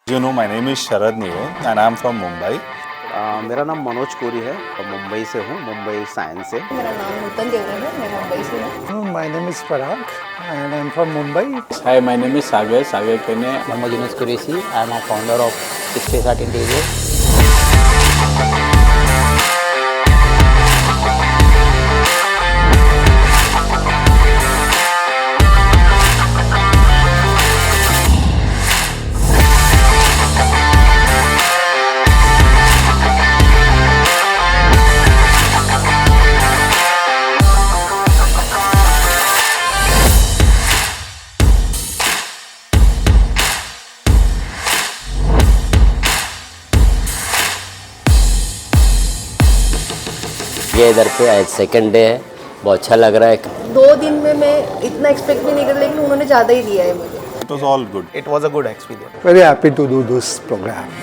You know, my name is Sharad Niro and I am from Mumbai. मेरा नाम मनोज कोरी है और मुंबई से हूँ, मुंबई साइंस से। मेरा नाम नूतन देवरन है, मैं मुंबई से हूँ। My name is Parag and I'm from Mumbai. Hi, my name is Sagar Kene. Mohammed Qureshi. I am a founder of Space Art Interior. ये इधर पे आज सेकंड डे है, बहुत अच्छा लग रहा है। 2 दिन में मैं इतना एक्सपेक्ट भी नहीं कर, लेकिन उन्होंने ज़्यादा ही दिया है मुझे। It was all good. It was a good experience. Very happy to do this program.